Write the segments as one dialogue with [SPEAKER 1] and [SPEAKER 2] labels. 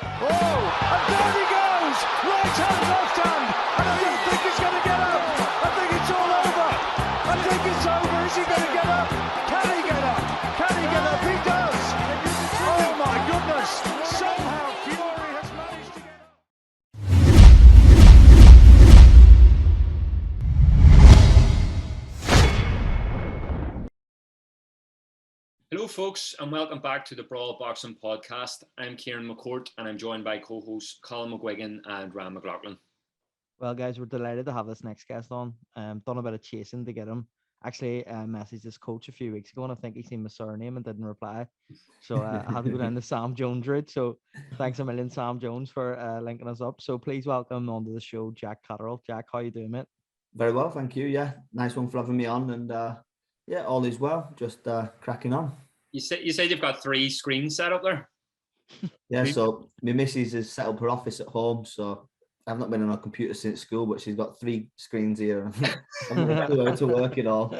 [SPEAKER 1] Oh, and down he goes! Right hand, left hand, and I don't think he's going to get up. I think it's all over. I think it's over. Is he going to get up? Can he get up? Can he get up? He does. Oh my goodness! Somehow Fury has managed to get up.
[SPEAKER 2] Hello, folks, and welcome back to the Brawl Boxing Podcast. I'm Kieran McCourt, and I'm joined by co-hosts Colin McGuigan and Ram McLaughlin.
[SPEAKER 3] Well, guys, we're delighted to have this next guest on. Done a bit of chasing to get him. Actually, messaged his coach a few weeks ago, and I think he seen my surname and didn't reply. So I had to go down the Sam Jones route. So thanks a million, Sam Jones, for linking us up. So please welcome onto the show, Jack Catterall. Jack, how you doing, mate?
[SPEAKER 4] Very well, thank you. Yeah, nice one for having me on, and yeah, all is well. Just cracking on.
[SPEAKER 2] You said you've got 3 screens set up there?
[SPEAKER 4] Yeah, so my missus has set up her office at home, so I've not been on a computer since school, but she's got 3 screens here. I'm going to her to work it all.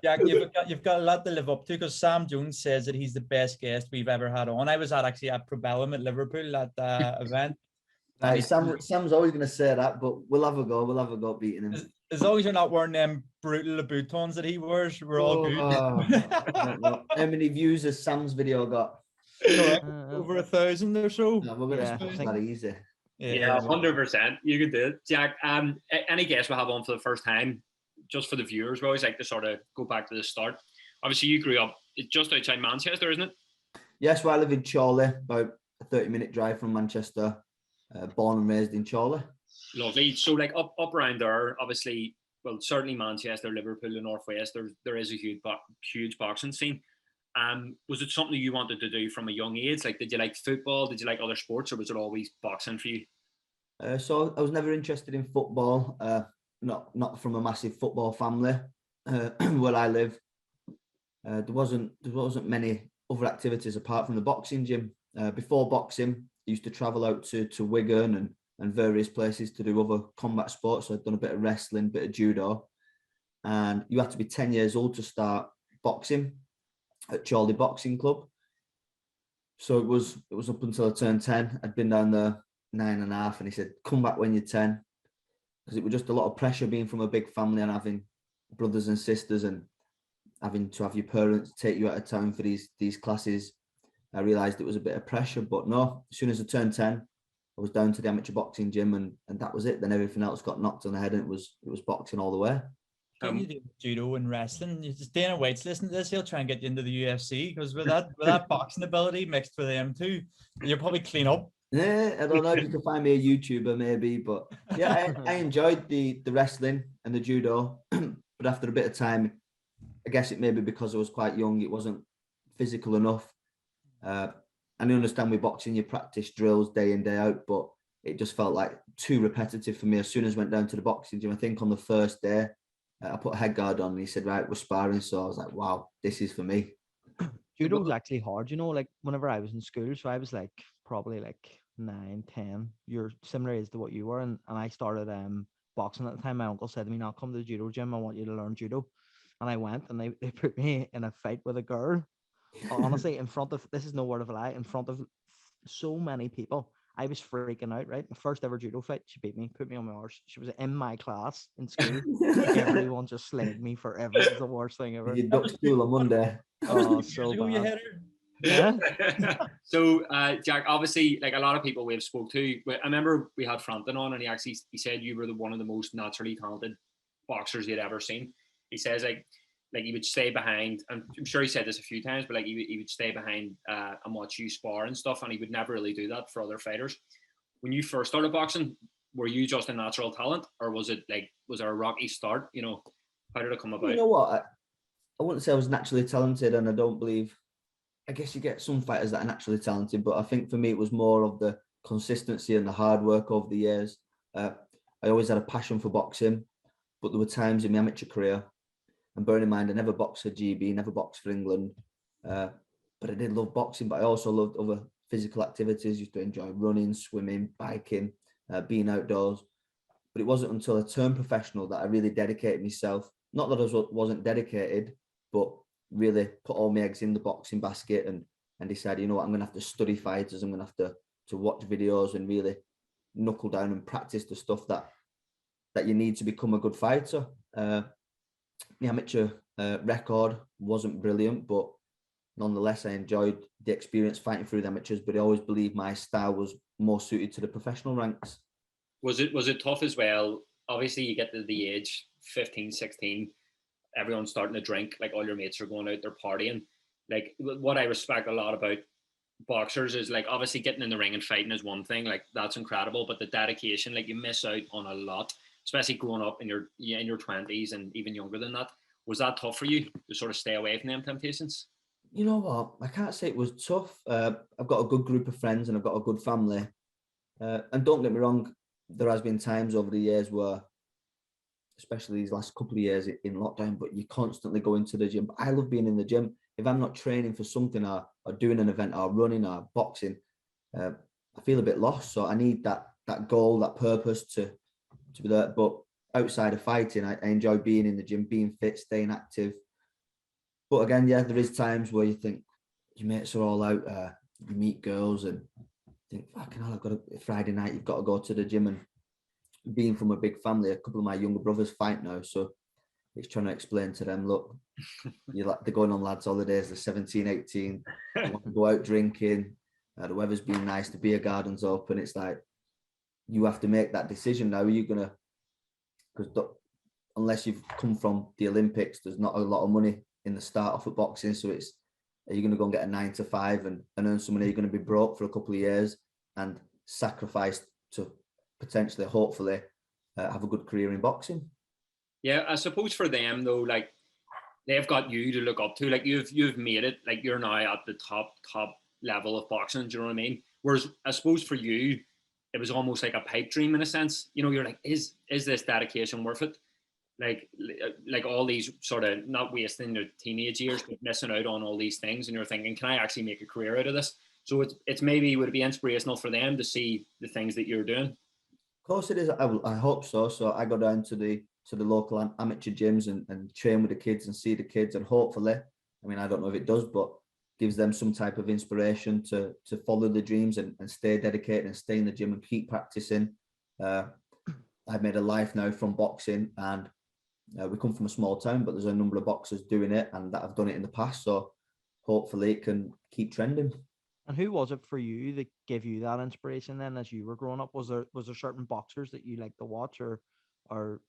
[SPEAKER 5] Jack, you've got a lot to live up to, because Sam Jones says that he's the best guest we've ever had on. I was actually at Probellum at Liverpool at the event.
[SPEAKER 4] Right, Sam's always going to say that, but we'll have a go. We'll have a go beating him.
[SPEAKER 5] As long as you're not wearing them brutal Louboutins that he wears, we're all good.
[SPEAKER 4] How many views has Sam's video got?
[SPEAKER 5] Over 1,000 or so.
[SPEAKER 4] No, we're going to smash that easy.
[SPEAKER 2] Yeah, 100%. You can do it, Jack. Any guest we have on for the first time, just for the viewers, we always like to sort of go back to the start. Obviously, you grew up just outside Manchester, isn't it?
[SPEAKER 4] Yes, well, I live in Chorley, about a 30-minute drive from Manchester. Born and raised in Chorley.
[SPEAKER 2] Lovely. So, like up around there, obviously, well, certainly Manchester, Liverpool, the Northwest. There is a huge boxing scene. Was it something you wanted to do from a young age? Like, did you like football? Did you like other sports, or was it always boxing for you?
[SPEAKER 4] So I was never interested in football. Not from a massive football family where I live. There wasn't many other activities apart from the boxing gym. Before boxing, I used to travel out to Wigan and various places to do other combat sports. So I'd done a bit of wrestling, bit of judo, and you had to be 10 years old to start boxing at Chorley Boxing Club. So it was up until I turned 10. I'd been down there 9.5, and he said, "Come back when you're 10," because it was just a lot of pressure being from a big family and having brothers and sisters and having to have your parents take you out of town for these classes. I realised it was a bit of pressure, but no, as soon as I turned 10, I was down to the amateur boxing gym, and that was it. Then everything else got knocked on the head, and it was boxing all the way.
[SPEAKER 5] You do judo and wrestling. Just Dana White's listening to this, he'll try and get you into the UFC, because with that boxing ability mixed with them too, you'll probably clean up.
[SPEAKER 4] Yeah, I don't know if you can find me a YouTuber maybe, but yeah, I enjoyed the wrestling and the judo, but after a bit of time, I guess it may be because I was quite young, it wasn't physical enough. And I understand with boxing, you practice drills day in, day out, but it just felt like too repetitive for me. As soon as I went down to the boxing gym, I think on the first day, I put a head guard on and he said, "Right, we're sparring." So I was like, wow, this is for me.
[SPEAKER 3] Judo was actually hard, like whenever I was in school. So I was like probably like 9, 10. You're similar age to what you were. And I started boxing at the time. My uncle said to me, "Now come to the judo gym. I want you to learn judo." And I went, and they put me in a fight with a girl. Honestly, in front of, this is no word of a lie, in front of so many people. I was freaking out, right? My first ever judo fight, she beat me, put me on my arse. She was in my class in school. Everyone just slayed me forever. It was the worst thing ever.
[SPEAKER 4] You ducked school on Monday.
[SPEAKER 3] Oh, so bad.
[SPEAKER 5] Yeah.
[SPEAKER 2] So, Jack, obviously, like a lot of people we've spoke to, I remember we had Frampton on, and he said you were one of the most naturally talented boxers he'd ever seen. He says like he would stay behind, and I'm sure he said this a few times, but like he would stay behind and watch you spar and stuff, and he would never really do that for other fighters. When you first started boxing, were you just a natural talent, or was there a rocky start? How did it come about?
[SPEAKER 4] You know what? I wouldn't say I was naturally talented, and I guess you get some fighters that are naturally talented, but I think for me it was more of the consistency and the hard work over the years. I always had a passion for boxing, but there were times in my amateur career, and bearing in mind I never boxed for GB, never boxed for England, but I did love boxing, but I also loved other physical activities. Used to enjoy running, swimming, biking, being outdoors. But it wasn't until I turned professional that I really dedicated myself. Not that I wasn't dedicated, but really put all my eggs in the boxing basket and decided, you know what, I'm going to have to study fighters. I'm going to have to watch videos and really knuckle down and practice the stuff that you need to become a good fighter. The amateur record wasn't brilliant, but nonetheless, I enjoyed the experience fighting through the amateurs, but I always believed my style was more suited to the professional ranks.
[SPEAKER 2] Was it tough as well? Obviously, you get to the age 15, 16, everyone's starting to drink, like all your mates are going out, they're partying. Like, what I respect a lot about boxers is, like, obviously getting in the ring and fighting is one thing, like that's incredible, but the dedication, like you miss out on a lot, especially growing up in your 20s and even younger than that. Was that tough for you to sort of stay away from them temptations?
[SPEAKER 4] You know what? I can't say it was tough. I've got a good group of friends and I've got a good family. And don't get me wrong, there has been times over the years where, especially these last couple of years in lockdown, but you constantly go into the gym. But I love being in the gym. If I'm not training for something or doing an event or running or boxing, I feel a bit lost. So I need that goal, that purpose to be there. But outside of fighting, I enjoy being in the gym, being fit, staying active. But again, yeah, there is times where you think your mates are all out, you meet girls and think, fucking hell, I've got a Friday night, you've got to go to the gym. And being from a big family, a couple of my younger brothers fight now. So it's trying to explain to them, look, they're going on lads' holidays, they're 17, 18, they want to go out drinking, the weather's been nice, the beer garden's open. It's like, you have to make that decision now. Are you going to, because unless you've come from the Olympics, there's not a lot of money in the start off of boxing. So it's, are you going to go and get a 9 to 5 and earn some money? Are you going to be broke for a couple of years and sacrifice to potentially, hopefully, have a good career in boxing?
[SPEAKER 2] Yeah, I suppose for them though, like they've got you to look up to. Like you've made it. Like you're now at the top level of boxing. Do you know what I mean? Whereas I suppose for you, it was almost like a pipe dream in a sense. You know, you're like, is this dedication worth it? Like all these sort of, not wasting their teenage years, but missing out on all these things, and you're thinking, can I actually make a career out of this? So it's maybe, would it be inspirational for them to see the things that you're doing?
[SPEAKER 4] Of course it is. I hope so. So I go down to the local amateur gyms and train with the kids and see the kids, and hopefully, I mean, I don't know if it does, but gives them some type of inspiration to follow the dreams and stay dedicated and stay in the gym and keep practicing. I've made a life now from boxing, and we come from a small town, but there's a number of boxers doing it and that have done it in the past. So hopefully it can keep trending.
[SPEAKER 3] And who was it for you that gave you that inspiration then as you were growing up? Was there certain boxers that you liked to watch or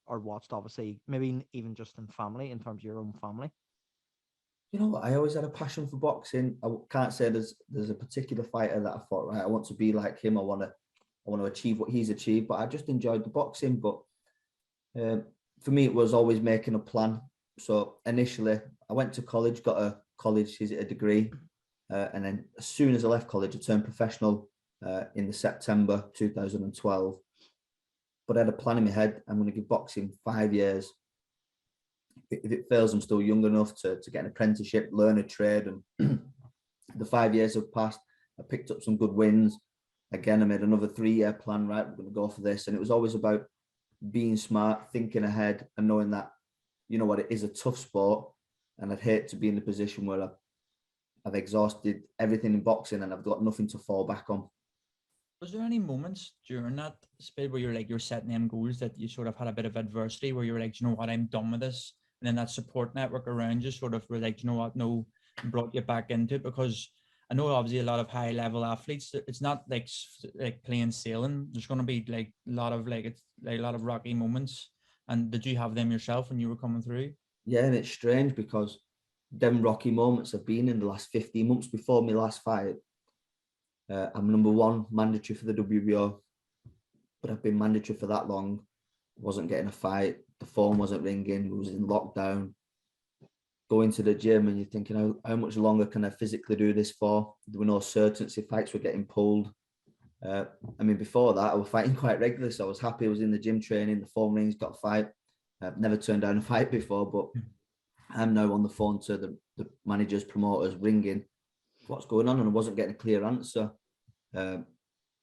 [SPEAKER 3] watched, obviously, maybe even just in family, in terms of your own family?
[SPEAKER 4] You know what? I always had a passion for boxing. I can't say there's a particular fighter that I thought, right, I want to be like him. I want to achieve what he's achieved, but I just enjoyed the boxing. But for me, it was always making a plan. So initially, I went to college, got a degree. And then as soon as I left college, I turned professional in the September 2012. But I had a plan in my head. I'm going to give boxing 5 years. If it fails, I'm still young enough to get an apprenticeship, learn a trade. And the 5 years have passed. I picked up some good wins. Again, I made another 3-year plan, right? We're going to go for this. And it was always about being smart, thinking ahead, and knowing that, you know what, it is a tough sport. And I'd hate to be in the position where I've exhausted everything in boxing and I've got nothing to fall back on.
[SPEAKER 5] Was there any moments during that spell where you're setting them goals that you sort of had a bit of adversity, where you were like, you know what, I'm done with this? And then that support network around you sort of were like, you know what, no, brought you back into it? Because I know obviously a lot of high level athletes, it's not like plain sailing. There's going to be like a lot of rocky moments. And did you have them yourself when you were coming through?
[SPEAKER 4] Yeah, and it's strange because them rocky moments have been in the last 15 months before my last fight. I'm number 1 mandatory for the WBO, but I've been mandatory for that long. Wasn't getting a fight. The phone wasn't ringing. We was in lockdown. Going to the gym and you're thinking, how much longer can I physically do this for? There were no certainty. Fights were getting pulled. I mean, before that, I was fighting quite regularly, so I was happy. I was in the gym training. The phone rings, got a fight. I've never turned down a fight before, but I'm now on the phone to the managers, promoters, ringing, what's going on? And I wasn't getting a clear answer.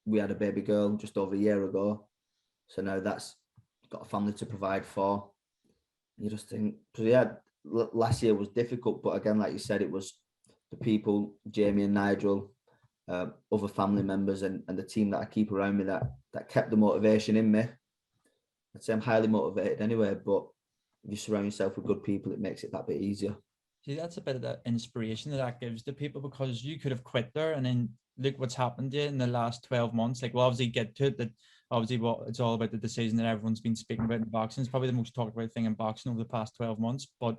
[SPEAKER 4] We had a baby girl just over a year ago. So now that's got a family to provide for. You just think, so yeah, last year was difficult. But again, like you said, it was the people, Jamie and Nigel, other family members and the team that I keep around me that kept the motivation in me. I'd say I'm highly motivated anyway, but if you surround yourself with good people, it makes it that bit easier.
[SPEAKER 5] See, that's a bit of the inspiration that gives to people, because you could have quit there and then look what's happened to you in the last 12 months. Like, we'll obviously get to it, that obviously what it's all about, the decision that everyone's been speaking about in boxing. It's probably the most talked about thing in boxing over the past 12 months. But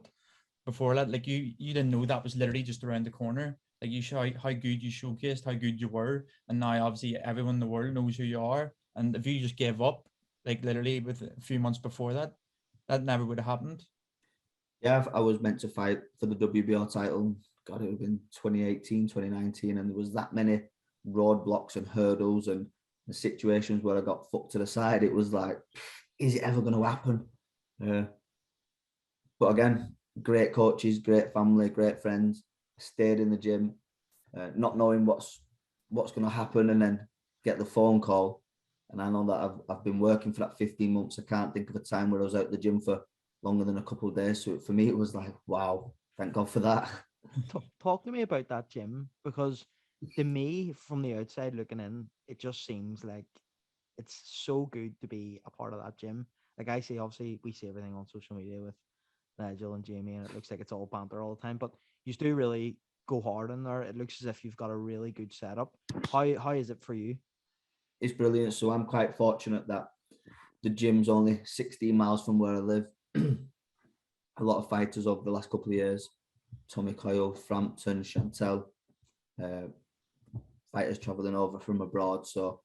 [SPEAKER 5] before that, like, you didn't know that was literally just around the corner. Like, you show how good you showcased, how good you were. And now obviously everyone in the world knows who you are. And if you just gave up, like literally with a few months before that, that never would have happened.
[SPEAKER 4] Yeah, I was meant to fight for the WBO title. God, it would have been 2018, 2019. And there was that many roadblocks and hurdles and the situations where I got fucked to the side. It was like, is it ever going to happen? But again, great coaches, great family, great friends. I stayed in the gym, not knowing what's going to happen, and then get the phone call. And I know that I've been working for that 15 months. I can't think of a time where I was out the gym for longer than a couple of days. So for me, it was like, wow, thank God for that.
[SPEAKER 3] Talk to me about that gym, because to me, from the outside looking in, it just seems like it's so good to be a part of that gym. Like, I see, obviously, we see everything on social media with Nigel and Jamie, and it looks like it's all banter all the time. But you do really go hard in there. It looks as if you've got a really good setup. How is it for you?
[SPEAKER 4] It's brilliant. So I'm quite fortunate that the gym's only 16 miles from where I live. A lot of fighters over the last couple of years, Tommy Coyle, Frampton, Chantel, fighters travelling over from abroad. So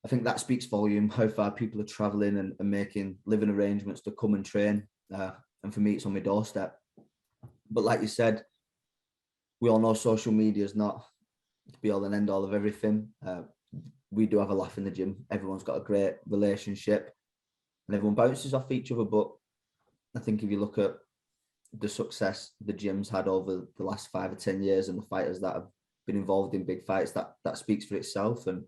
[SPEAKER 4] I think that speaks volume, how far people are travelling and making living arrangements to come and train. And for me, it's on my doorstep. But like you said, we all know social media is not the be all and end all of everything. We do have a laugh in the gym. Everyone's got a great relationship and everyone bounces off each other. But I think if you look at the success the gym's had over the last 5 or 10 years and the fighters that have been involved in big fights, that speaks for itself. And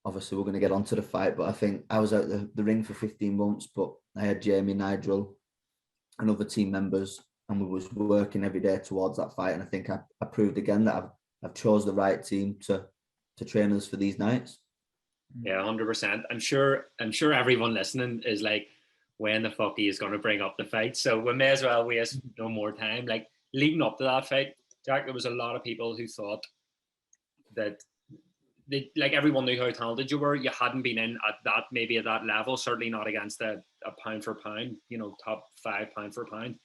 [SPEAKER 4] obviously we're going to get onto the fight, but I think I was out the ring for 15 months, but I had Jamie, Nigel and other team members, and we was working every day towards that fight. And I think I proved again that I've chose the right team to train us for these nights.
[SPEAKER 2] Yeah, 100%. I'm sure everyone listening is like, when the fuck he is going to bring up the fight? So we may as well waste no more time. Like, leading up to that fight, Jack, there was a lot of people who thought that like everyone knew how talented you were. You hadn't been in at that level, certainly not against a pound for pound, top 5 pound for pound.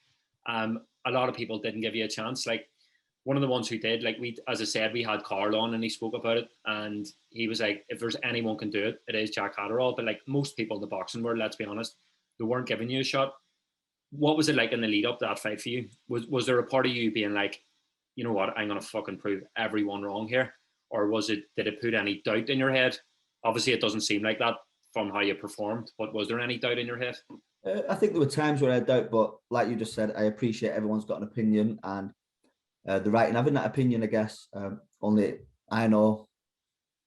[SPEAKER 2] A lot of people didn't give you a chance. Like, one of the ones who did, like, as I said, we had Carl on and he spoke about it, and he was like, if there's anyone can do it, it is Jack Catterall. But like most people in the boxing world, let's be honest, they weren't giving you a shot. What was it like in the lead up to that fight for you? Was there a part of you being like, you know what, I'm gonna fucking prove everyone wrong here? Or did it put any doubt in your head? Obviously it doesn't seem like that from how you performed, but was there any doubt in your head?
[SPEAKER 4] I think there were times where I had doubt, but like you just said, I appreciate everyone's got an opinion, and the right in having that opinion, I guess. Only I know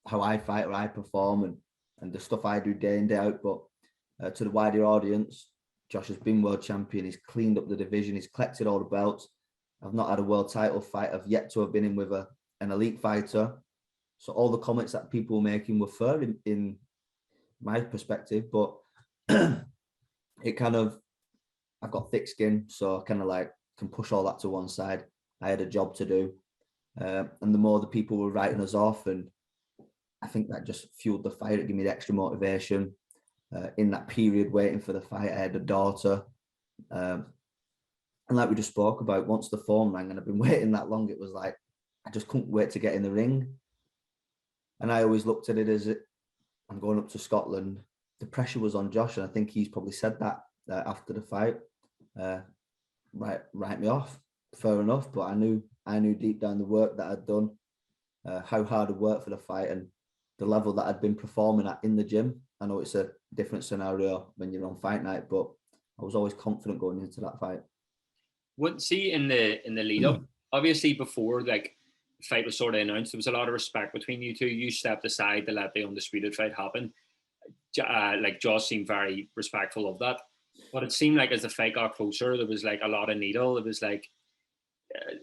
[SPEAKER 4] how I fight or I perform and the stuff I do day in, day out. But to the wider audience, Josh has been world champion. He's cleaned up the division. He's collected all the belts. I've not had a world title fight. I've yet to have been in with an elite fighter. So all the comments that people were making were fair in my perspective, but it kind of, I've got thick skin, so I kind of like can push all that to one side. I had a job to do. And the more the people were writing us off, and I think that just fueled the fight. It gave me the extra motivation. In that period waiting for the fight, I had a daughter. And like we just spoke about, once the phone rang and I've been waiting that long, it was like, I just couldn't wait to get in the ring. And I always looked at it as I'm going up to Scotland. The pressure was on Josh, and I think he's probably said that after the fight. Write me off, fair enough. But I knew deep down the work that I'd done, how hard I'd worked for the fight, and the level that I'd been performing at in the gym. I know it's a different scenario when you're on fight night, but I was always confident going into that fight.
[SPEAKER 2] See, in the lead up, obviously before like the fight was sort of announced, there was a lot of respect between you two. You stepped aside to let the undisputed fight happen. Like Josh seemed very respectful of that, but it seemed like as the fight got closer, there was like a lot of needle. It was like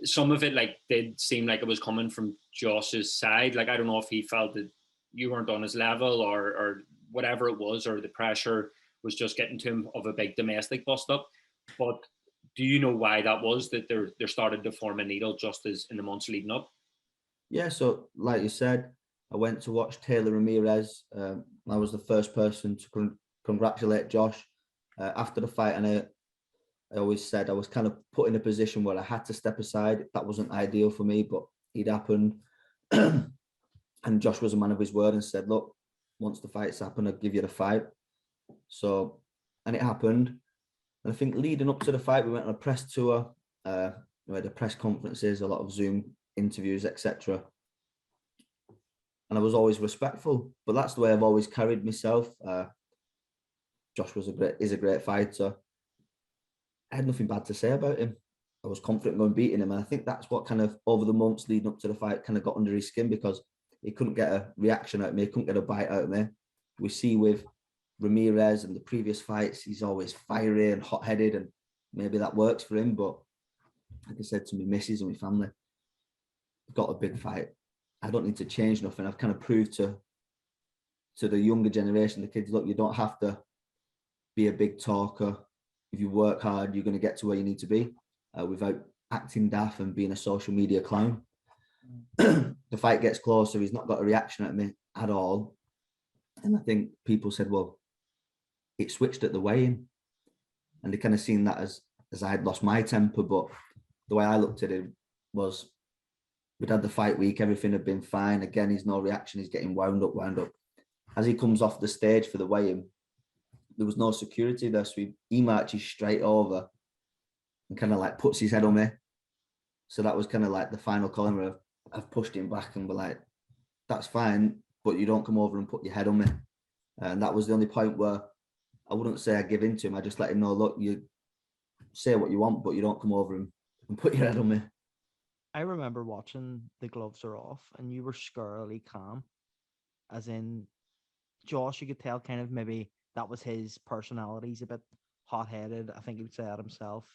[SPEAKER 2] some of it like did seem like it was coming from Josh's side. Like I don't know if he felt that you weren't on his level or whatever it was, or the pressure was just getting to him of a big domestic bust up. But do you know why that was, that they're started to form a needle just as in the months leading up?
[SPEAKER 4] Yeah, so like you said, I went to watch Taylor Ramirez. I was the first person to congratulate Josh after the fight, and I always said I was kind of put in a position where I had to step aside. That wasn't ideal for me, but it happened. And Josh was a man of his word and said, look, once the fights happen, I'll give you the fight. So, and it happened. And I think leading up to the fight, we went on a press tour. We had the press conferences, a lot of Zoom interviews, etc. And I was always respectful, but that's the way I've always carried myself. Josh is a great fighter. I had nothing bad to say about him. I was confident going beating him. And I think that's what kind of over the months leading up to the fight kind of got under his skin, because he couldn't get a reaction out of me. He couldn't get a bite out of me. We see with Ramirez and the previous fights, he's always fiery and hot-headed, and maybe that works for him. But like I said to my missus and my family, I've got a big fight. I don't need to change nothing. I've kind of proved to the younger generation, the kids, look, you don't have to be a big talker. If you work hard, you're going to get to where you need to be without acting daft and being a social media clown. The fight gets closer. He's not got a reaction at me at all. And I think people said, well, it switched at the weigh-in. And they kind of seen that as I had lost my temper. But the way I looked at it was, we'd had the fight week. Everything had been fine. Again, he's no reaction. He's getting wound up. As he comes off the stage for the weigh-in, there was no security there, so he marches straight over and kind of like puts his head on me. So that was kind of like the final call where I've pushed him back and we're like, that's fine, but you don't come over and put your head on me. And that was the only point where I wouldn't say I give in to him. I just let him know, look, you say what you want, but you don't come over and put your head on me.
[SPEAKER 3] I remember watching The Gloves Are Off, and you were scarily calm. As in, Josh, you could tell kind of maybe that was his personality. He's a bit hot-headed. I think he would say that himself.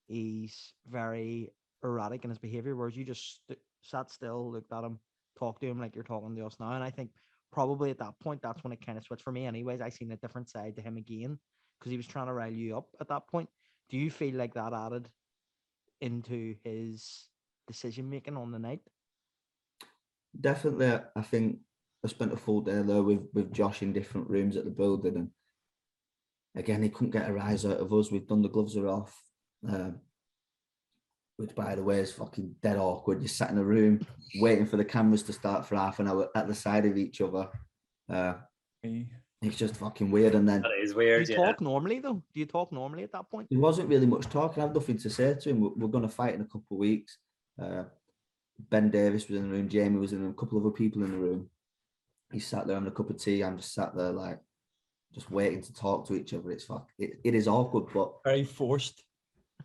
[SPEAKER 3] He's very erratic in his behavior, whereas you just sat still, looked at him, talked to him like you're talking to us now. And I think probably at that point, that's when it kind of switched for me. Anyways, I seen a different side to him again, because he was trying to rile you up at that point. Do you feel like that added into his decision-making on the night?
[SPEAKER 4] Definitely. I think I spent a full day there with Josh in different rooms at the building, and again, he couldn't get a rise out of us. We've done The Gloves Are Off, which, by the way, is fucking dead awkward. You sat in a room waiting for the cameras to start for half an hour at the side of each other. It's just fucking weird. And then
[SPEAKER 2] That is weird.
[SPEAKER 3] Do you talk normally, though? Do you talk normally at that point?
[SPEAKER 4] there wasn't really much talking. I had nothing to say to him. We're going to fight in a couple of weeks. Ben Davis was in the room. Jamie was in the room. A couple of other people in the room. He sat there having a cup of tea. I'm just sat there like, just waiting to talk to each other. It is awkward, but
[SPEAKER 5] Very forced.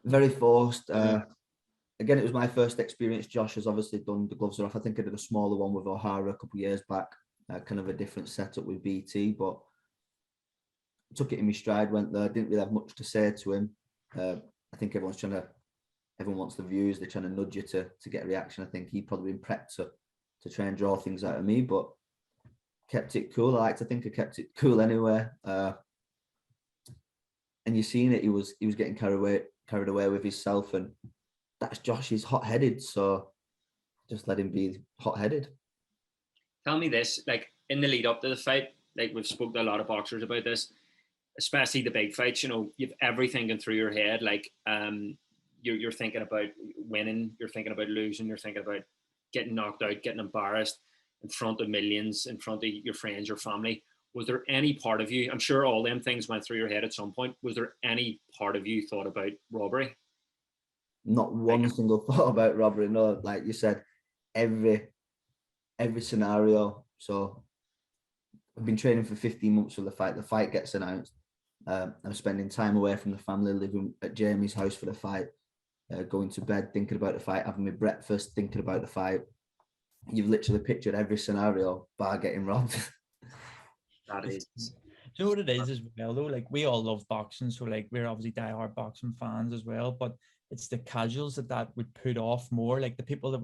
[SPEAKER 4] Very forced. Again, it was my first experience. Josh has obviously done The Gloves Are Off. I think I did a smaller one with O'Hara a couple of years back, kind of a different setup with BT, but took it in my stride, went there, didn't really have much to say to him. I think everyone wants the views, they're trying to nudge you to get a reaction. I think he'd probably been prepped to try and draw things out of me, but kept it cool. I like to think I kept it cool anyway. And you've seen it, he was getting carried away with himself, and that's Josh. He's hot-headed, so just let him be hot-headed.
[SPEAKER 2] Tell me this, like in the lead up to the fight, like we've spoken to a lot of boxers about this, especially the big fights, you know, you've everything going through your head. Like you're thinking about winning, you're thinking about losing, you're thinking about getting knocked out, getting embarrassed in front of millions, in front of your friends, your family. Was there any part of you, I'm sure all them things went through your head at some point, was there any part of you thought about robbery?
[SPEAKER 4] Not one single thought about robbery. No, like you said, every scenario. So I've been training for 15 months for the fight. The fight gets announced. I'm spending time away from the family, living at Jamie's house for the fight, going to bed, thinking about the fight, having my breakfast, thinking about the fight. You've literally pictured every scenario bar getting robbed.
[SPEAKER 2] That is.
[SPEAKER 5] Do you know what it is as well, though? Like, we all love boxing, so like we're obviously diehard boxing fans as well. But it's the casuals that would put off more, like the people that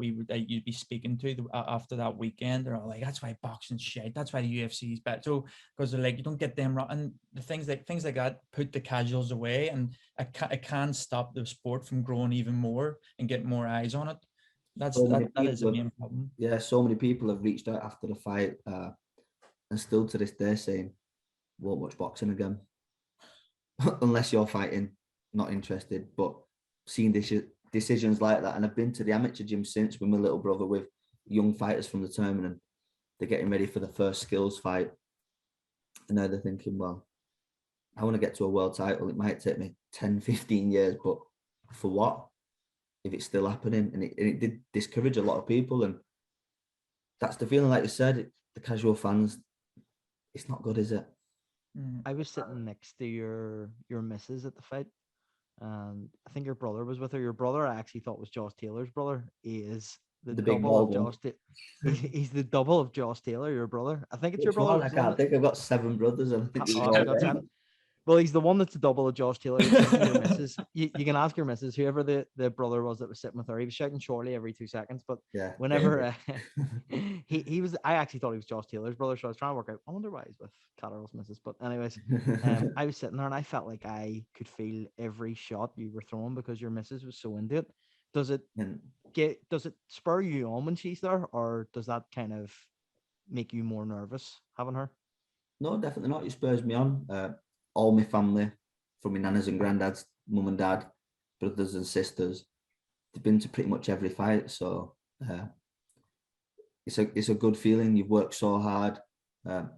[SPEAKER 5] you'd be speaking to after that weekend. They're all like, that's why boxing shit, that's why the UFC is better. So because they're like, you don't get them right, and the things like that put the casuals away, and it can stop the sport from growing even more and get more eyes on it. That is the main problem.
[SPEAKER 4] Yeah, so many people have reached out after the fight, and still to this day saying, won't watch boxing again. Unless you're fighting, not interested. But seeing decisions like that, and I've been to the amateur gym since with my little brother with young fighters from the tournament, and they're getting ready for the first skills fight. And now they're thinking, well, I want to get to a world title. It might take me 10, 15 years, but for what? If it's still happening. And it did discourage a lot of people. And that's the feeling, like you said, the casual fans, it's not good, is it?
[SPEAKER 3] I was sitting next to your missus at the fight, and I think your brother was with her. Your brother, I actually thought was Josh Taylor's brother. He is the
[SPEAKER 4] big
[SPEAKER 3] double of
[SPEAKER 4] bald
[SPEAKER 3] Josh. He's the double of Josh Taylor, your brother. I think it's your
[SPEAKER 4] Which one?
[SPEAKER 3] brother.
[SPEAKER 4] I think I've got 7 brothers, and I think
[SPEAKER 3] Oh, I got 10. Well, he's the one that's a double of Josh Taylor. He's sitting with your missus. You can ask your missus, whoever the brother was that was sitting with her. He was shouting Shorley every 2 seconds. But
[SPEAKER 4] yeah,
[SPEAKER 3] whenever he was, I actually thought he was Josh Taylor's brother. So I was trying to work out, I wonder why he's with Catterall's missus. But anyways, I was sitting there and I felt like I could feel every shot you were throwing because your missus was so into it. Does it spur you on when she's there, or does that kind of make you more nervous having her?
[SPEAKER 4] No, definitely not. It spurs me on. All my family, from my nanas and granddads, mum and dad, brothers and sisters, they've been to pretty much every fight. So it's a good feeling. You've worked so hard. A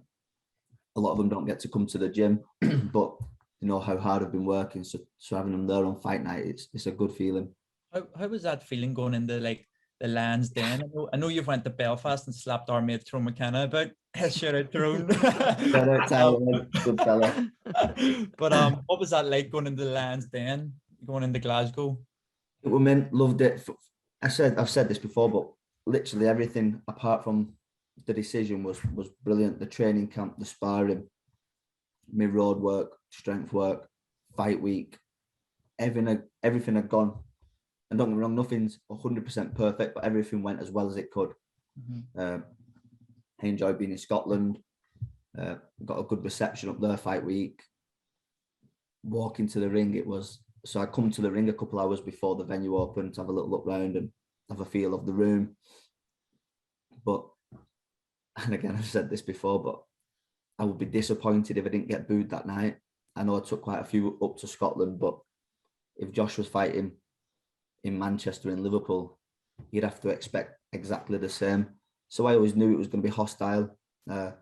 [SPEAKER 4] lot of them don't get to come to the gym, but you know how hard I've been working. So having them there on fight night, it's a good feeling.
[SPEAKER 5] How was that feeling going into like the Lands Den? I know you've went to Belfast and slapped our mate Tyrone McKenna about shout out Tyrone.
[SPEAKER 4] Shout out Tyler, good fella.
[SPEAKER 5] But what was that like going into the Lands Den, going into Glasgow?
[SPEAKER 4] Loved it. I've said this before, but literally everything apart from the decision was brilliant. The training camp, the sparring, my road work, strength work, fight week, everything had gone. And don't get me wrong, nothing's 100% perfect, but everything went as well as it could. I enjoyed being in Scotland. Got a good reception up there fight week. Walking to the ring, so I come to the ring a couple hours before the venue opened to have a little look round and have a feel of the room. But, and again, I've said this before, but I would be disappointed if I didn't get booed that night. I know I took quite a few up to Scotland, but if Josh was fighting in Manchester and Liverpool, you'd have to expect exactly the same. So I always knew it was going to be hostile. But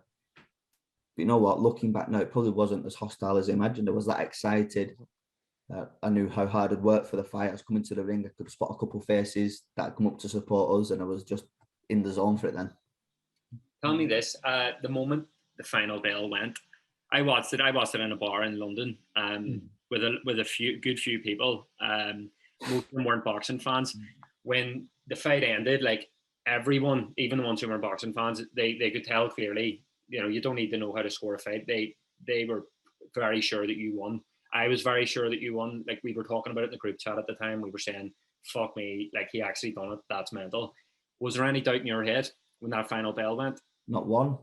[SPEAKER 4] you know what? Looking back now, it probably wasn't as hostile as I imagined. I was that excited. I knew how hard I'd worked for the fight. I was coming to the ring. I could spot a couple of faces that had come up to support us, and I was just in the zone for it then.
[SPEAKER 2] Tell me this: the moment the final bell went, I watched it in a bar in London with a good few people. Most of them weren't boxing fans. When the fight ended, like everyone, even the ones who weren't boxing fans, they could tell clearly. You know, you don't need to know how to score a fight. They were very sure that you won. I was very sure that you won. Like we were talking about it in the group chat at the time. We were saying, "Fuck me!" Like he actually done it. That's mental. Was there any doubt in your head when that final bell went?
[SPEAKER 4] Not one.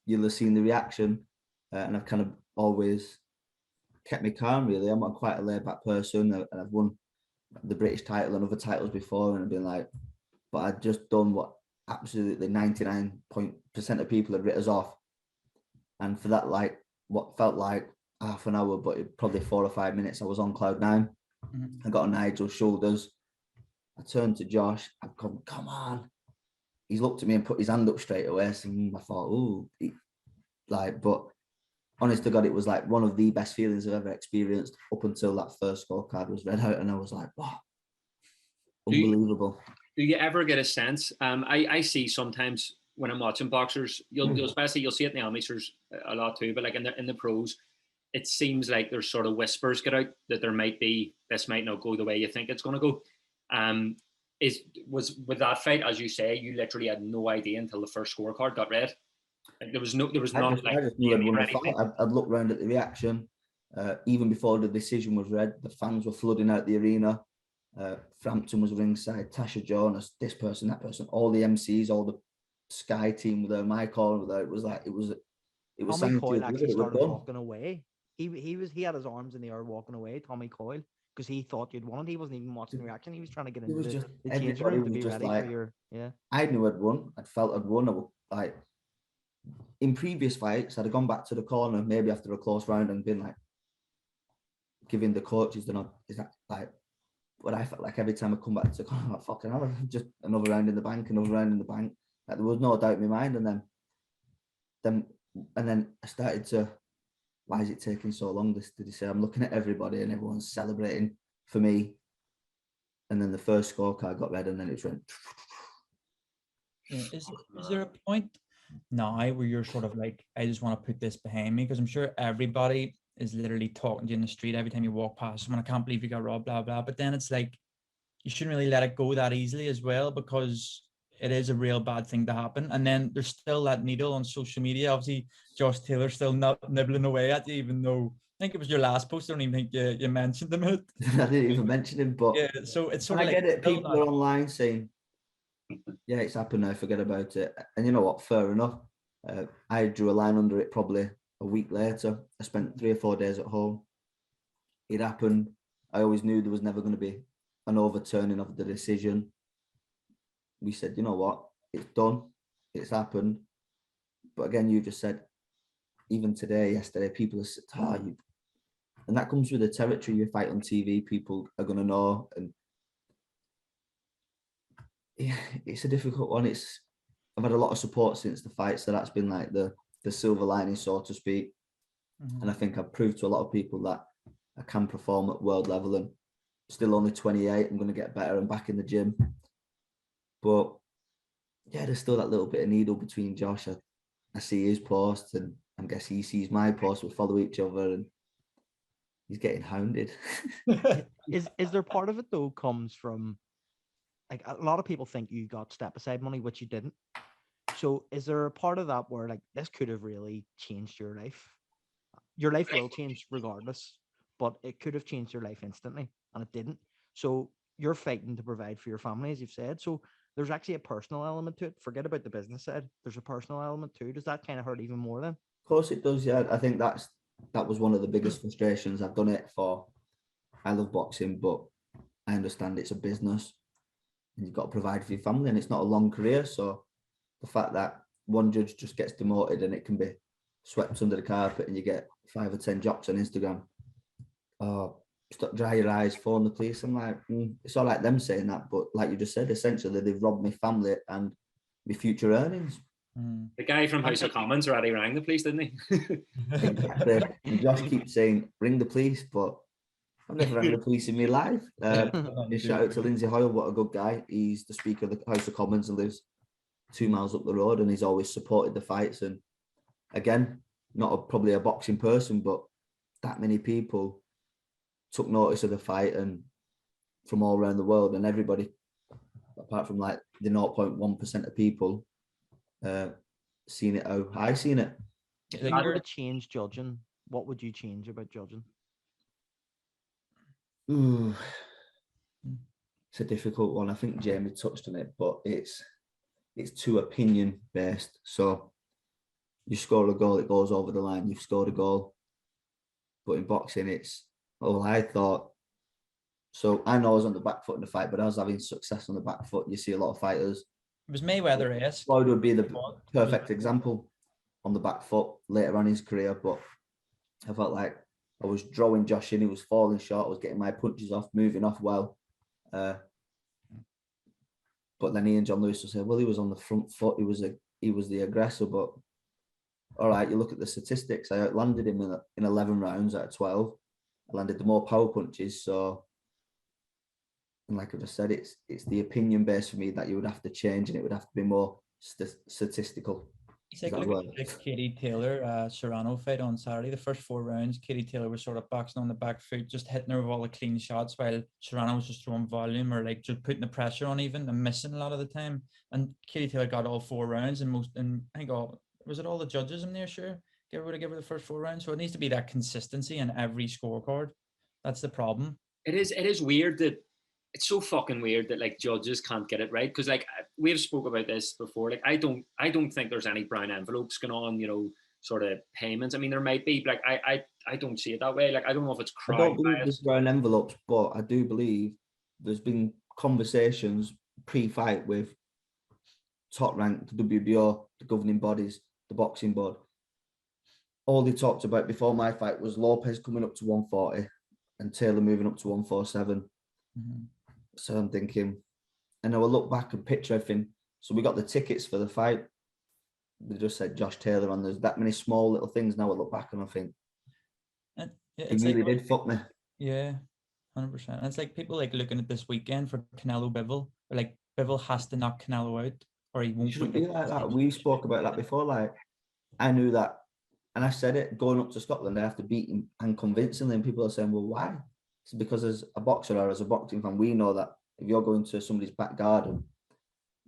[SPEAKER 4] You'll have seen the reaction, and I've kind of always kept me calm. Really, I'm quite a laid-back person, and I've won the British title and other titles before, and I've been like, but I'd just done what absolutely 99% of people had written us off. And for that, like what felt like half an hour, but probably 4 or 5 minutes, I was on cloud 9. I got on Nigel's shoulders. I turned to Josh. I've come, come on. He's looked at me and put his hand up straight away. So I thought, ooh, but honest to God, it was like one of the best feelings I've ever experienced up until that first scorecard was read out, and I was like, wow, unbelievable.
[SPEAKER 2] Do you ever get a sense? I see sometimes when I'm watching boxers, you'll see it in the amateurs a lot too, but like in the pros, it seems like there's sort of whispers get out that this might not go the way you think it's going to go. Was with that fight, as you say, you literally had no idea until the first scorecard got read. Like, I just knew I'd
[SPEAKER 4] won the fight. I'd looked around at the reaction. Even before the decision was read, the fans were flooding out the arena. Frampton was ringside, Tasha Jonas, this person, that person, all the MCs, all the Sky team were there, my call were there. It was like, it was
[SPEAKER 3] Tommy Coyle
[SPEAKER 4] it
[SPEAKER 3] actually
[SPEAKER 4] was
[SPEAKER 3] started
[SPEAKER 4] done.
[SPEAKER 3] walking away. He had his arms in the air walking away, Tommy Coyle, because he thought you'd won it. He wasn't even watching the reaction. He was trying to get
[SPEAKER 4] It was
[SPEAKER 3] into
[SPEAKER 4] just,
[SPEAKER 3] the changing
[SPEAKER 4] everybody
[SPEAKER 3] room to
[SPEAKER 4] was
[SPEAKER 3] be
[SPEAKER 4] just
[SPEAKER 3] ready
[SPEAKER 4] like,
[SPEAKER 3] for your
[SPEAKER 4] I knew I'd won. I'd felt I'd won. Like, in previous fights, I'd have gone back to the corner, maybe after a close round, and been like, giving the coaches the nod. Is that like, but I felt like every time I come back to the corner, I'm like, fucking hell, just another round in the bank, another round in the bank. Like, there was no doubt in my mind. And then I started to, why is it taking so long? Did he say, I'm looking at everybody and everyone's celebrating for me. And then the first scorecard got read, and then it went.
[SPEAKER 5] Yeah. Is there a point now where you're sort of like, I just want to put this behind me? Because I'm sure everybody is literally talking to you in the street every time you walk past someone. I can't believe you got robbed, blah, blah. But then it's like, you shouldn't really let it go that easily as well, because it is a real bad thing to happen. And then there's still that needle on social media. Obviously, Josh Taylor's still not nibbling away at you, even though I think it was your last post. I don't even think you mentioned him.
[SPEAKER 4] I didn't even mention him, but
[SPEAKER 5] yeah, so it's sort
[SPEAKER 4] and
[SPEAKER 5] of
[SPEAKER 4] I
[SPEAKER 5] like,
[SPEAKER 4] get it. People are online saying, yeah, it's happened now, forget about it. And you know what? Fair enough. I drew a line under it probably a week later. I spent 3 or 4 days at home. It happened. I always knew there was never going to be an overturning of the decision. We said, you know what? It's done. It's happened. But again, you just said, even today, yesterday, people are said, and that comes with the territory. You fight on TV, people are going to know. And yeah, it's a difficult one. I've had a lot of support since the fight, so that's been like the silver lining, so to speak.
[SPEAKER 5] Mhm.
[SPEAKER 4] And I think I've proved to a lot of people that I can perform at world level, and still only 28. I'm going to get better and back in the gym. But yeah, there's still that little bit of needle between Josh. I see his post, and I guess he sees my post. We follow each other, and he's getting hounded.
[SPEAKER 3] is there part of it though comes from, like, a lot of people think you got step aside money, which you didn't. So is there a part of that where, like, this could have really changed your life? Your life will change regardless, but it could have changed your life instantly, and it didn't. So you're fighting to provide for your family, as you've said. So there's actually a personal element to it. Forget about the business side. There's a personal element too. Does that kind of hurt even more then?
[SPEAKER 4] Of course it does, yeah. I think that was one of the biggest frustrations. I've done it for, I love boxing, but I understand it's a business and you've got to provide for your family, and it's not a long career. So the fact that one judge just gets demoted and it can be swept under the carpet and you get 5 or 10 jocks on Instagram, oh, stop, dry your eyes, phone the police. I'm like, it's all right them saying that, but like you just said, essentially they've robbed my family and my future earnings.
[SPEAKER 2] The guy from House of Commons already rang the police, didn't he?
[SPEAKER 4] Exactly. And Josh keeps saying, ring the police, but I've never rang the police in my life. Shout out to Lindsay Hoyle, what a good guy. He's the Speaker of the House of Commons and lives 2 miles up the road, and he's always supported the fights. And again, probably a boxing person, but that many people took notice of the fight, and from all around the world, and everybody, apart from like the 0.1% of people, seen it how I seen it.
[SPEAKER 3] If you were to change judging, what would you change about judging?
[SPEAKER 4] Ooh, it's a difficult one. I think Jamie touched on it, but it's too opinion based. So you score a goal, it goes over the line. You've scored a goal, but in boxing, it's I thought. So I know I was on the back foot in the fight, but I was having success on the back foot. You see a lot of fighters.
[SPEAKER 5] It was Mayweather-esque.
[SPEAKER 4] Floyd would be the perfect example on the back foot later on in his career, but I felt like I was drawing Josh in. He was falling short. I was getting my punches off, moving off well. But then Ian John Lewis will say, well, he was on the front foot. He was the aggressor. But all right, you look at the statistics. I outlanded him in 11 rounds out of 12. I landed the more power punches. So, and like I just said, it's the opinion base for me that you would have to change, and it would have to be more statistical.
[SPEAKER 5] It's like, look at the Katie Taylor Serrano fight on Saturday. The first 4 rounds, Katie Taylor was sort of boxing on the back foot, just hitting her with all the clean shots, while Serrano was just throwing volume or like just putting the pressure on even and missing a lot of the time. And Katie Taylor got all 4 rounds, and I think all the judges in there, sure, give her the first 4 rounds. So it needs to be that consistency in every scorecard. That's the problem.
[SPEAKER 2] It is weird that it's so fucking weird that like judges can't get it right, because like we've spoke about this before. Like I don't think there's any brown envelopes going on, you know, sort of payments. I mean, there might be, but like I don't see it that way. Like I don't know if it's
[SPEAKER 4] I
[SPEAKER 2] crowd
[SPEAKER 4] don't believe
[SPEAKER 2] bias.
[SPEAKER 4] there's brown envelopes, but I do believe there's been conversations pre-fight with top rank, the WBO, the governing bodies, the boxing board. All they talked about before my fight was Lopez coming up to 140 and Taylor moving up to 147.
[SPEAKER 5] Mhm.
[SPEAKER 4] So I'm thinking, and I will look back and picture everything. So we got the tickets for the fight. They just said Josh Taylor on. There's that many small little things. Now I look back and I think
[SPEAKER 5] And
[SPEAKER 4] it
[SPEAKER 5] it's like,
[SPEAKER 4] really did fuck me.
[SPEAKER 5] yeah, 100%. And it's like people like looking at this weekend for Canelo Bivol, or like Bivol has to knock Canelo out, or he
[SPEAKER 4] It
[SPEAKER 5] won't
[SPEAKER 4] shouldn't
[SPEAKER 5] win
[SPEAKER 4] be like that. We spoke about that before. Like I knew that, and I said it going up to Scotland. I have to beat him and convincingly. And people are saying, "Well, why?" It's because as a boxer or as a boxing fan, we know that if you're going to somebody's back garden,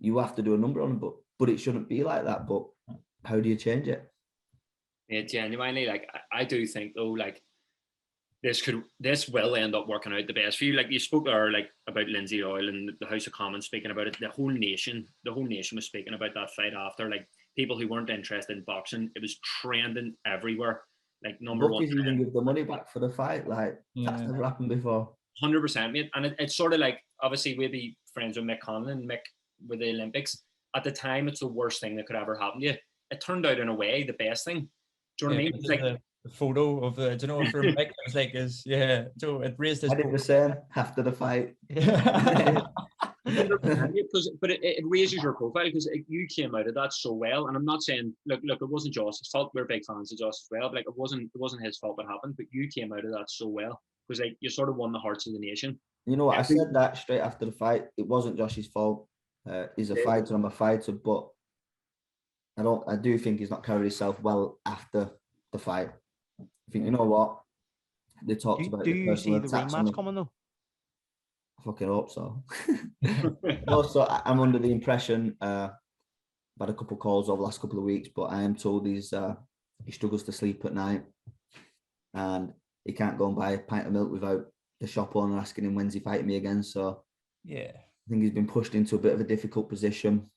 [SPEAKER 4] you have to do a number on them. But it shouldn't be like that. But how do you change it?
[SPEAKER 2] Yeah, genuinely, like I do think though, like this will end up working out the best for you. Like you spoke there, like about Lindsay Doyle and the House of Commons speaking about it. The whole nation was speaking about that fight after. Like people who weren't interested in boxing, it was trending everywhere. Like number one,
[SPEAKER 4] Bookies even give the money back for the fight. Like that's
[SPEAKER 5] Yeah.
[SPEAKER 4] never happened before.
[SPEAKER 2] 100%, mate. And it's sort of like, obviously we'd be friends with Mick Conlon, Mick with the Olympics. At the time, it's the worst thing that could ever happen to you. It turned out in a way the best thing. Do you know what I mean? It's like
[SPEAKER 5] the photo of the, do you know, for Mick, it was like his, yeah, so it raised his
[SPEAKER 4] I did the same after the fight.
[SPEAKER 2] because, but it raises your profile because you came out of that so well. And I'm not saying, look, it wasn't Josh's fault. We're big fans of Josh as well. But like, it wasn't his fault what happened. But you came out of that so well because like you sort of won the hearts of the nation.
[SPEAKER 4] You know what? I said that straight after the fight. It wasn't Josh's fault. He's a fighter. I'm a fighter, but I do think he's not carried himself well after the fight. I think, you know what? They talked about
[SPEAKER 3] Do
[SPEAKER 4] the
[SPEAKER 3] you see
[SPEAKER 4] personal
[SPEAKER 3] the
[SPEAKER 4] attacks on
[SPEAKER 3] rematch
[SPEAKER 4] him.
[SPEAKER 3] coming though?
[SPEAKER 4] I fucking hope so. Also, I'm under the impression, I've had a couple of calls over the last couple of weeks, but I am told he struggles to sleep at night and he can't go and buy a pint of milk without the shop owner asking him when's he fighting me again. So
[SPEAKER 5] yeah.
[SPEAKER 4] I think he's been pushed into a bit of a difficult position.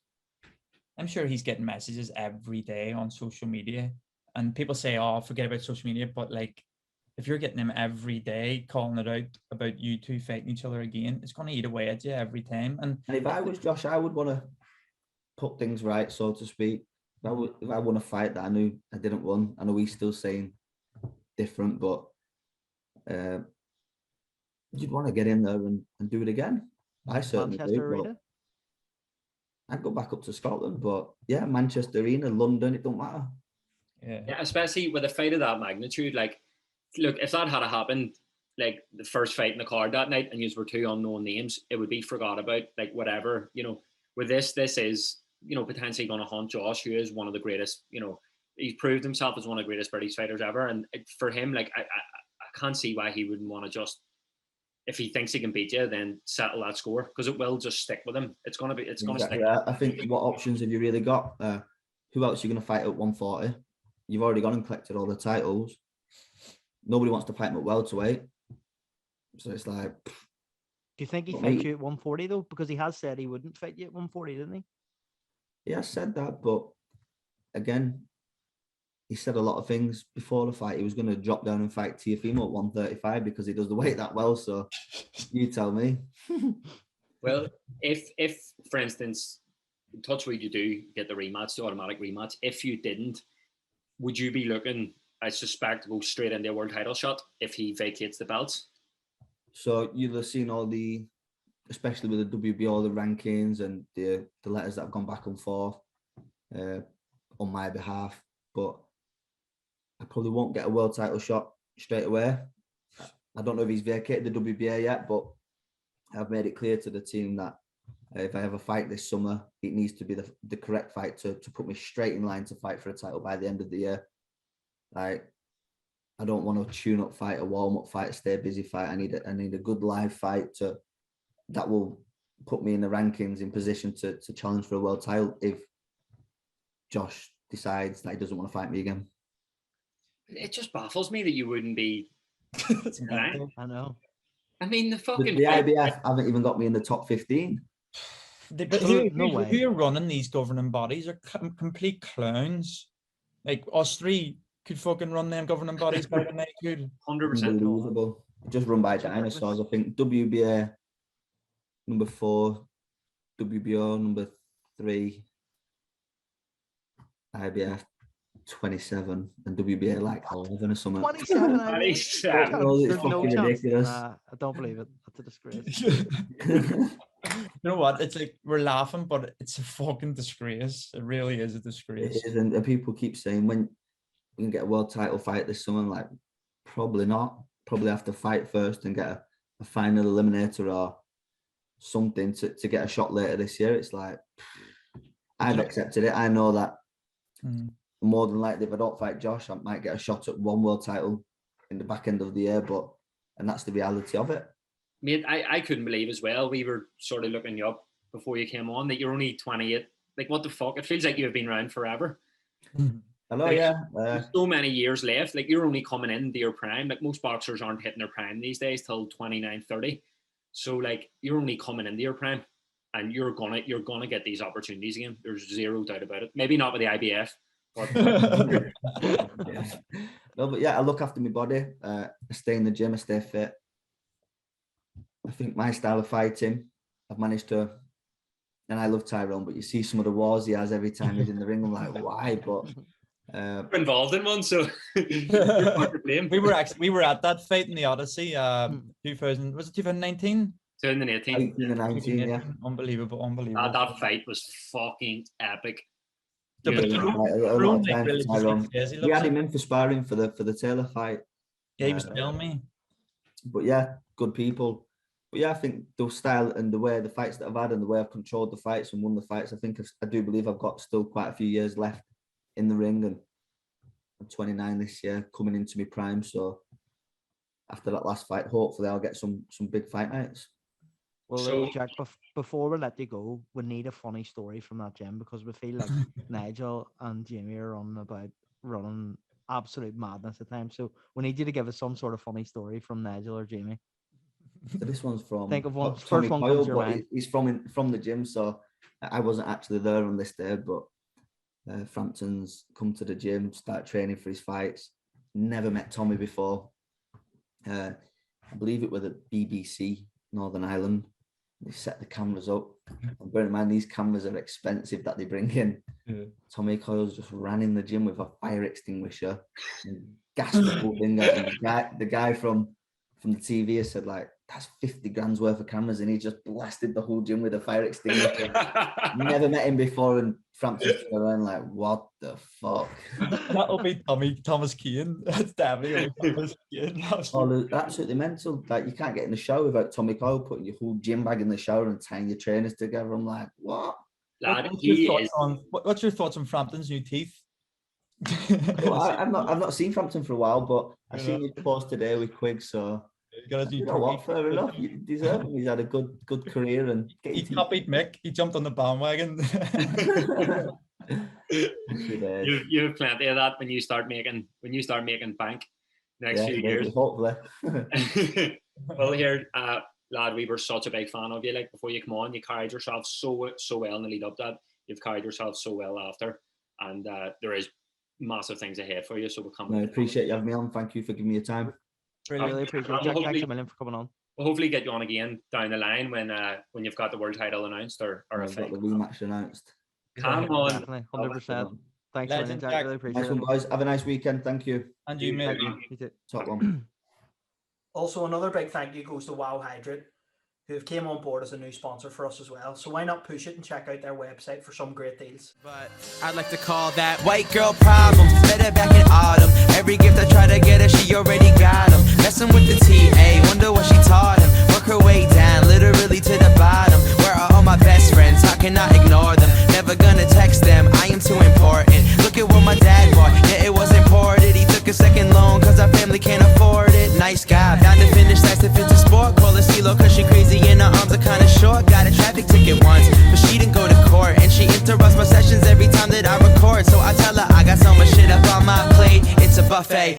[SPEAKER 5] I'm sure he's getting messages every day on social media, and people say, "Oh, forget about social media," but like, if you're getting him every day calling it out about you two fighting each other again, it's going to eat away at you every time. And
[SPEAKER 4] if I was Josh, I would want to put things right, so to speak. If I won a fight that I knew I didn't win, I know he's still saying different, but you'd want to get in there and do it again. I certainly
[SPEAKER 3] Manchester
[SPEAKER 4] do.
[SPEAKER 3] Arena.
[SPEAKER 4] I'd go back up to Scotland, but yeah, Manchester Arena, London, it don't matter.
[SPEAKER 2] Yeah, especially with a fight of that magnitude. Like, look, if that had happened, like the first fight in the card that night, and you were two unknown names, it would be forgot about. Like whatever, you know. With this is, you know, potentially going to haunt Josh, who is one of the greatest. You know, he's proved himself as one of the greatest British fighters ever, and for him, like I can't see why he wouldn't want to just, if he thinks he can beat you, then settle that score because it will just stick with him. It's gonna
[SPEAKER 4] Exactly.
[SPEAKER 2] stick.
[SPEAKER 4] I think what options have you really got? Who else are you going to fight at 140? You've already gone and collected all the titles. Nobody wants to fight him at welterweight. So it's like,
[SPEAKER 3] Do you think he
[SPEAKER 4] Not
[SPEAKER 3] fights
[SPEAKER 4] me.
[SPEAKER 3] you at 140 though? Because he has said he wouldn't fight you at 140, didn't he?
[SPEAKER 4] yeah, I said that, but again, he said a lot of things before the fight. He was going to drop down and fight Tiafimo at 135 because he does the weight that well. So you tell me.
[SPEAKER 2] Well, if for instance, touch wood, you do get the rematch, the automatic rematch. If you didn't, would you be looking, I suspect, to go straight into a world title shot if he vacates the belts?
[SPEAKER 4] So you'll have seen all the, especially with the WBO, the rankings and the letters that have gone back and forth on my behalf. But I probably won't get a world title shot straight away. I don't know if he's vacated the WBA yet, but I've made it clear to the team that if I ever fight this summer, it needs to be the correct fight to put me straight in line to fight for a title by the end of the year. Like, I don't want to tune up fight, a warm up fight, a stay busy fight. I need a good live fight that will put me in the rankings in position to challenge for a world title if Josh decides that he doesn't want to fight me again.
[SPEAKER 2] It just baffles me that you wouldn't be.
[SPEAKER 3] I know.
[SPEAKER 2] I mean, the fucking
[SPEAKER 4] The IBF haven't even got me in the top 15.
[SPEAKER 5] But
[SPEAKER 3] No way.
[SPEAKER 5] who are running these governing bodies are complete clowns. Like us three could fucking run them governing bodies better than they could.
[SPEAKER 2] 100%.
[SPEAKER 4] Unbelievable. Just run by dinosaurs. I think WBA number 4, WBO number 3, IBF 27, and WBA like 11 or something.
[SPEAKER 3] 27.
[SPEAKER 2] There's
[SPEAKER 3] There's no chance.
[SPEAKER 4] Ridiculous.
[SPEAKER 3] Nah, I don't believe it. That's a disgrace.
[SPEAKER 5] You know what? It's like we're laughing, but it's a fucking disgrace. It really is a
[SPEAKER 4] It
[SPEAKER 5] disgrace.
[SPEAKER 4] is, and people keep saying when we can get a world title fight this summer, I'm like, probably not. Probably have to fight first and get a final eliminator or something to get a shot later this year. It's like, I've accepted it. I know that more than likely if I don't fight Josh, I might get a shot at one world title in the back end of the year, and that's the reality of it.
[SPEAKER 2] Mate, I couldn't believe as well. We were sort of looking you up before you came on that you're only 28. Like, what the fuck? It feels like you've been around forever.
[SPEAKER 4] Hello,
[SPEAKER 2] Like,
[SPEAKER 4] yeah.
[SPEAKER 2] there's so many years left. Like, you're only coming into your prime. Like, most boxers aren't hitting their prime these days till 29, 30. So, like, you're only coming into your prime, and you're gonna get these opportunities again. There's zero doubt about it. Maybe not with the IBF, but
[SPEAKER 4] Yeah. No, but yeah, I look after my body. I stay in the gym. I stay fit. I think my style of fighting, I've managed to, and I love Tyrone, but you see some of the wars he has every time he's in the ring. I'm like, why? But
[SPEAKER 2] we're involved in one, so you're not to blame.
[SPEAKER 5] we were at that fight in the Odyssey. 2000 was it 2019?
[SPEAKER 2] 2018.
[SPEAKER 4] 19, yeah.
[SPEAKER 5] Unbelievable.
[SPEAKER 2] That fight was fucking epic.
[SPEAKER 5] Yeah, but
[SPEAKER 4] A lot of time for Tyrone. We had him in for sparring for the Taylor fight.
[SPEAKER 5] Yeah, he was telling me.
[SPEAKER 4] But yeah, good people. But yeah, I think the style and the way the fights that I've had and the way I've controlled the fights and won the fights, I do believe I've got still quite a few years left in the ring, and I'm 29 this year, coming into my prime. So after that last fight, hopefully I'll get some big fight nights.
[SPEAKER 3] Well,
[SPEAKER 2] So-
[SPEAKER 3] Jack, before we let you go, we need a funny story from that gym because we feel like Nigel and Jamie are running absolute madness at times. So we need you to give us some sort of funny story from Nigel or Jamie.
[SPEAKER 4] So this one's from
[SPEAKER 3] Think of one.
[SPEAKER 4] Tommy
[SPEAKER 3] First one
[SPEAKER 4] Coyle,
[SPEAKER 3] comes to your
[SPEAKER 4] but
[SPEAKER 3] mind.
[SPEAKER 4] he's from the gym, so I wasn't actually there on this day. But Frampton's come to the gym, start training for his fights. Never met Tommy before. I believe it was at BBC Northern Ireland. They set the cameras up. And bear in mind, these cameras are expensive that they bring in.
[SPEAKER 5] Yeah.
[SPEAKER 4] Tommy Coyle's just ran in the gym with a fire extinguisher and gassed the whole thing out. And the guy from the TV has said, like, that's 50 grand's worth of cameras, and he just blasted the whole gym with a fire extinguisher. Never met him before, and Frampton's around like, what the fuck?
[SPEAKER 5] That'll be Thomas Keane. That's definitely Thomas Keane.
[SPEAKER 4] Oh, absolutely mental. Like, you can't get in the shower without Tommy Coyle putting your whole gym bag in the shower and tying your trainers together. I'm like, what?
[SPEAKER 2] Lad,
[SPEAKER 5] What's your thoughts on Frampton's new teeth?
[SPEAKER 4] Well, I've not seen Frampton for a while, but I seen his post today with Quigg, so you know what? Fair enough. You deserve him. He's had a good career, and
[SPEAKER 5] He copied Mick. He jumped on the bandwagon.
[SPEAKER 2] you have plenty of that when you start making bank next few years.
[SPEAKER 4] Hopefully.
[SPEAKER 2] Well, here, lad, we were such a big fan of you. Like, before you come on, you carried yourself so well in the lead up to that. You've carried yourself so well after, and there is massive things ahead for you. So we'll come.
[SPEAKER 4] I appreciate you having me on. Thank you for giving me your time.
[SPEAKER 3] Really appreciate it. Jack, thanks a million for coming on.
[SPEAKER 2] We'll hopefully get you on again down the line when you've got the world title announced or a
[SPEAKER 4] I've got
[SPEAKER 2] fight.
[SPEAKER 4] the rematch announced.
[SPEAKER 2] Come on.
[SPEAKER 3] Definitely, 100%. Thanks, a million, Jack.
[SPEAKER 5] Jack.
[SPEAKER 3] Really appreciate
[SPEAKER 4] Nice
[SPEAKER 3] it.
[SPEAKER 4] one, boys. Have a nice weekend. Thank you.
[SPEAKER 5] And you, mate.
[SPEAKER 3] You too.
[SPEAKER 4] Top one.
[SPEAKER 6] Also, another big thank you goes to Wow Hydrate, who have came on board as a new sponsor for us as well. So why not push it and check out their website for some great deals.
[SPEAKER 7] But I'd like to call that white girl problem. Met her back in autumn. Every gift I try to get her, she already got them. Messing with the TA, wonder what she taught him. Work her way down, literally to the bottom. Where are all my best friends? How can I ignore them? Never gonna text them, I am too important. Look at what my dad bought, yeah, it was imported. He took a second loan, cause our family can't afford it. Nice guy, bound to finish last if it's a sport. Call her CeeLo cause she crazy and her arms are kinda short. Got a traffic ticket once, but she didn't go to court. And she interrupts my sessions every time that I record. So I tell her I got so much shit up on my plate, it's a buffet.